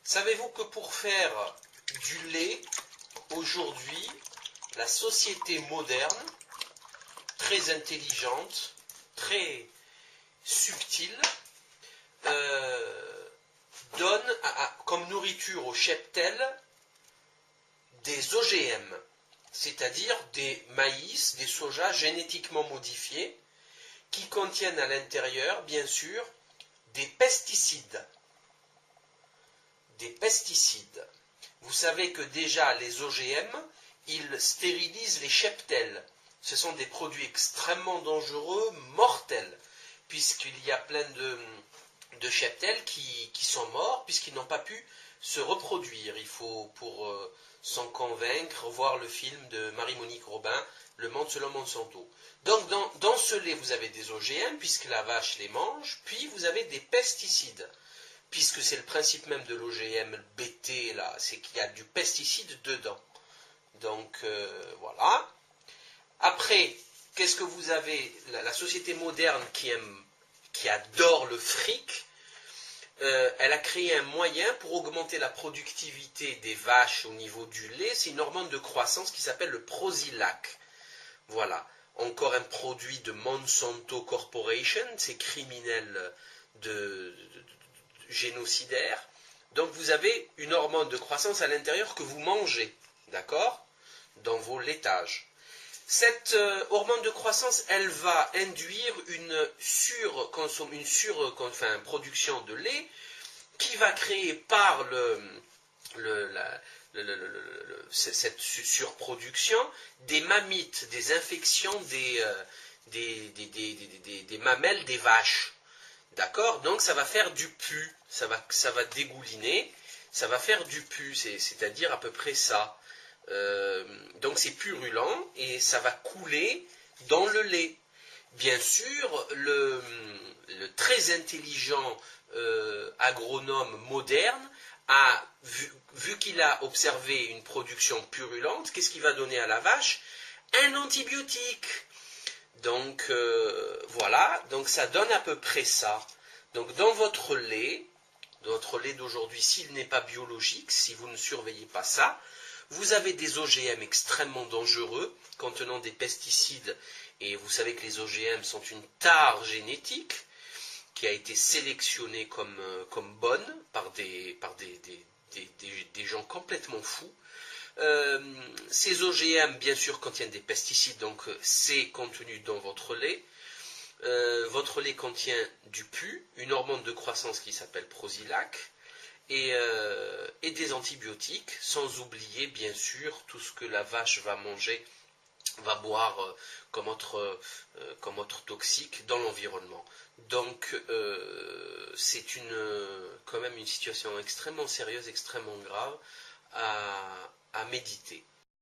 Savez-vous que pour faire du lait, aujourd'hui, la société moderne, très intelligente, très subtile, donne comme nourriture aux cheptels des OGM, c'est-à-dire des maïs, des sojas génétiquement modifiés, qui contiennent à l'intérieur, bien sûr, des pesticides. Des pesticides. Vous savez que déjà les OGM, ils stérilisent les cheptels. Ce sont des produits extrêmement dangereux, mortels, puisqu'il y a plein de cheptels qui sont morts, puisqu'ils n'ont pas pu se reproduire. Il faut, pour s'en convaincre, voir le film de Marie-Monique Robin, Le Monde selon Monsanto. Donc dans ce lait, vous avez des OGM, puisque la vache les mange, puis vous avez des pesticides, puisque c'est le principe même de l'OGM BT, là, c'est qu'il y a du pesticide dedans. Donc, voilà. Après, qu'est-ce que vous avez? La société moderne qui adore le fric, elle a créé un moyen pour augmenter la productivité des vaches au niveau du lait. C'est une hormone de croissance qui s'appelle le Prozylac. Voilà. Encore un produit de Monsanto Corporation, ces criminels génocidaires. Donc vous avez une hormone de croissance à l'intérieur que vous mangez, d'accord, dans vos laitages. Cette hormone de croissance, elle va induire une production de lait qui va créer par cette surproduction des mammites, des infections des mamelles des vaches. D'accord? Donc ça va faire du pu, ça va dégouliner, ça va faire du pu, c'est-à-dire à peu près ça. Donc c'est purulent et ça va couler dans le lait. Bien sûr, le très intelligent agronome moderne a vu qu'il a observé une production purulente, qu'est-ce qu'il va donner à la vache? Un antibiotique. Donc voilà, donc ça donne à peu près ça. Donc dans votre lait d'aujourd'hui, s'il n'est pas biologique, si vous ne surveillez pas ça, vous avez des OGM extrêmement dangereux contenant des pesticides, et vous savez que les OGM sont une tare génétique qui a été sélectionnée comme bonne par des gens complètement fous. Ces OGM, bien sûr, contiennent des pesticides, donc c'est contenu dans votre lait. Votre lait contient du pu, une hormone de croissance qui s'appelle Prozylac, et des antibiotiques, sans oublier, bien sûr, tout ce que la vache va manger, va boire comme autre toxique dans l'environnement. Donc, c'est quand même une situation extrêmement sérieuse, extrêmement grave à méditer.